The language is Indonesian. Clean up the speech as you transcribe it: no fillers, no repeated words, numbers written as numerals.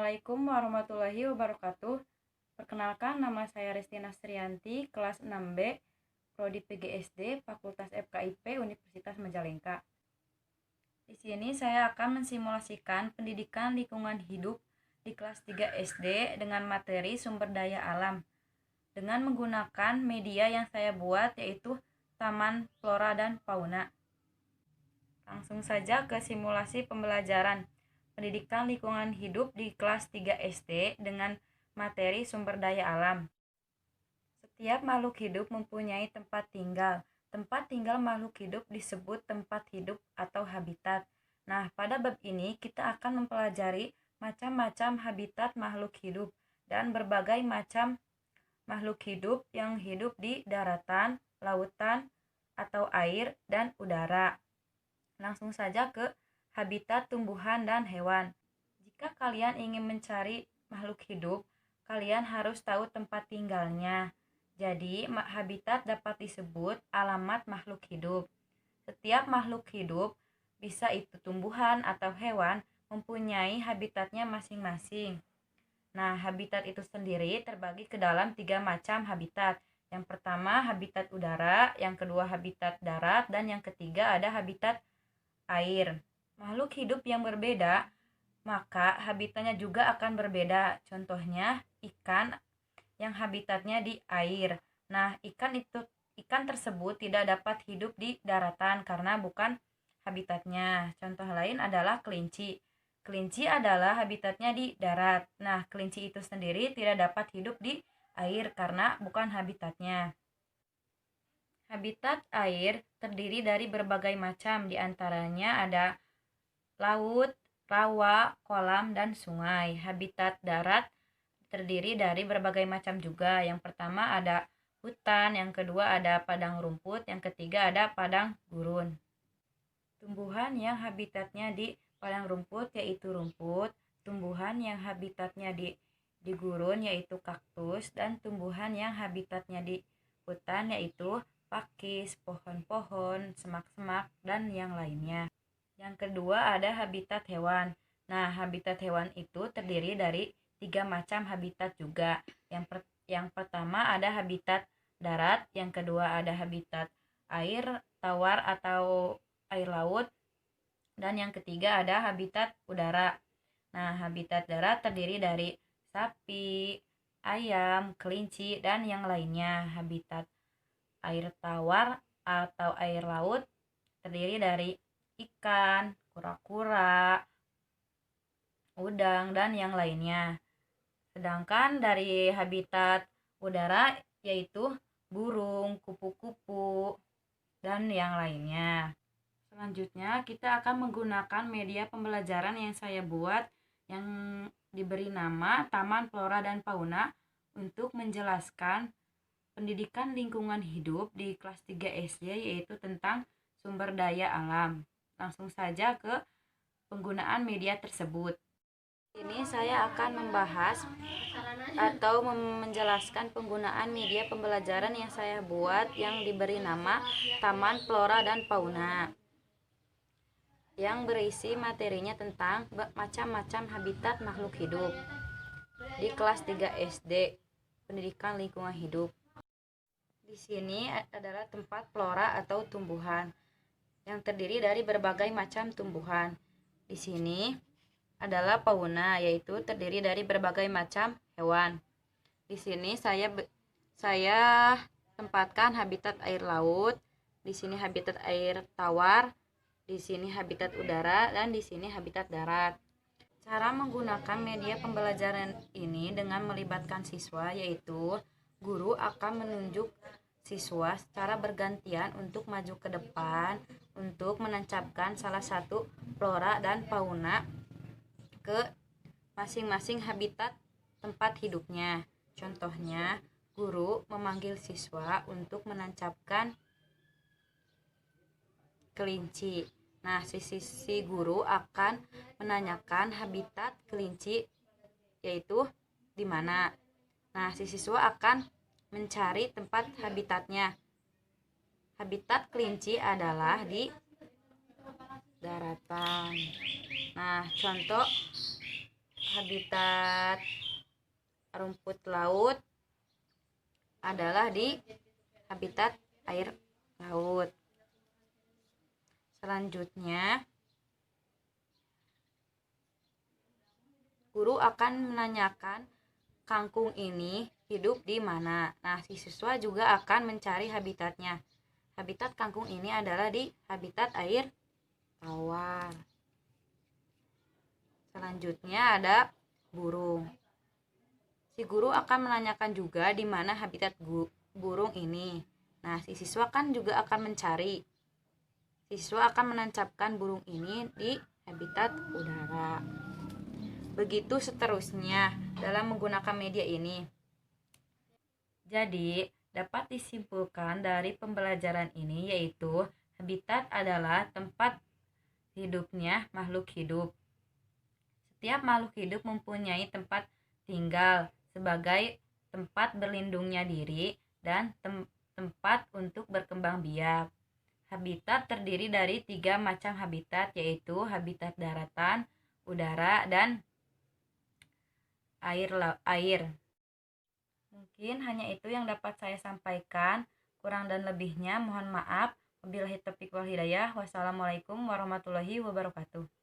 Assalamualaikum warahmatullahi wabarakatuh. Perkenalkan, nama saya Restina Strianti, kelas 6B, Prodi PGSD, Fakultas FKIP, Universitas Majalengka. Di sini saya akan mensimulasikan pendidikan lingkungan hidup di kelas 3 SD dengan materi sumber daya alam dengan menggunakan media yang saya buat, yaitu Taman Flora dan Fauna. Langsung saja ke simulasi pembelajaran pendidikan lingkungan hidup di kelas 3 SD dengan materi sumber daya alam. Setiap makhluk hidup mempunyai tempat tinggal. Tempat tinggal makhluk hidup disebut tempat hidup atau habitat. Nah, pada bab ini kita akan mempelajari macam-macam habitat makhluk hidup dan berbagai macam makhluk hidup yang hidup di daratan, lautan, atau air, dan udara. Langsung saja ke habitat tumbuhan dan hewan. Jika kalian ingin mencari makhluk hidup, kalian harus tahu tempat tinggalnya. Jadi, habitat dapat disebut alamat makhluk hidup. Setiap makhluk hidup, bisa itu tumbuhan atau hewan, mempunyai habitatnya masing-masing. Nah, habitat itu sendiri terbagi ke dalam 3 macam habitat. Yang pertama, habitat udara, yang kedua habitat darat, dan yang ketiga ada habitat air. Makhluk hidup yang berbeda, maka habitatnya juga akan berbeda. Contohnya, ikan yang habitatnya di air. Nah, ikan tersebut tidak dapat hidup di daratan karena bukan habitatnya. Contoh lain adalah kelinci. Kelinci adalah habitatnya di darat. Nah, kelinci itu sendiri tidak dapat hidup di air karena bukan habitatnya. Habitat air terdiri dari berbagai macam, diantaranya ada laut, rawa, kolam, dan sungai. Habitat darat terdiri dari berbagai macam juga. Yang pertama ada hutan, yang kedua ada padang rumput, yang ketiga ada padang gurun. Tumbuhan yang habitatnya di padang rumput yaitu rumput, tumbuhan yang habitatnya di gurun yaitu kaktus, dan tumbuhan yang habitatnya di hutan yaitu pakis, pohon-pohon, semak-semak, dan yang lainnya. Yang kedua ada habitat hewan. Nah, habitat hewan itu terdiri dari 3 macam habitat juga. Yang pertama ada habitat darat, yang kedua ada habitat air tawar atau air laut, dan yang ketiga ada habitat udara. Nah, habitat darat terdiri dari sapi, ayam, kelinci, dan yang lainnya. Habitat air tawar atau air laut terdiri dari ikan, kura-kura, udang, dan yang lainnya. Sedangkan dari habitat udara yaitu burung, kupu-kupu, dan yang lainnya. Selanjutnya kita akan menggunakan media pembelajaran yang saya buat yang diberi nama Taman Flora dan Fauna untuk menjelaskan pendidikan lingkungan hidup di kelas 3 SD, yaitu tentang sumber daya alam. Langsung saja ke penggunaan media tersebut. Ini saya akan membahas atau menjelaskan penggunaan media pembelajaran yang saya buat yang diberi nama Taman Flora dan Fauna, yang berisi materinya tentang macam-macam habitat makhluk hidup di kelas 3 SD, pendidikan lingkungan hidup. Di sini adalah tempat flora atau tumbuhan yang terdiri dari berbagai macam tumbuhan. Di sini adalah fauna, yaitu terdiri dari berbagai macam hewan. Di sini saya tempatkan habitat air laut, di sini habitat air tawar, di sini habitat udara, dan di sini habitat darat. Cara menggunakan media pembelajaran ini dengan melibatkan siswa, yaitu guru akan menunjuk siswa secara bergantian untuk maju ke depan untuk menancapkan salah satu flora dan fauna ke masing-masing habitat tempat hidupnya. Contohnya, guru memanggil siswa untuk menancapkan kelinci. Nah, si guru akan menanyakan habitat kelinci yaitu di mana. Nah, si siswa akan mencari tempat habitatnya. Habitat kelinci adalah di daratan. Nah, contoh habitat rumput laut adalah di habitat air laut. Selanjutnya, guru akan menanyakan kangkung ini hidup di mana. Nah, si siswa juga akan mencari habitatnya. Habitat kangkung ini adalah di habitat air tawar. Selanjutnya ada burung. Si guru akan menanyakan juga di mana habitat burung ini. Nah, si siswa kan juga akan mencari. Siswa akan menancapkan burung ini di habitat udara. Begitu seterusnya dalam menggunakan media ini. Jadi, dapat disimpulkan dari pembelajaran ini yaitu habitat adalah tempat hidupnya makhluk hidup. Setiap makhluk hidup mempunyai tempat tinggal sebagai tempat berlindungnya diri dan tempat untuk berkembang biak. Habitat terdiri dari 3 macam habitat, yaitu habitat daratan, udara, dan air. Mungkin hanya itu yang dapat saya sampaikan. Kurang dan lebihnya mohon maaf. Wabillahi taufiq wal hidayah. Wassalamualaikum warahmatullahi wabarakatuh.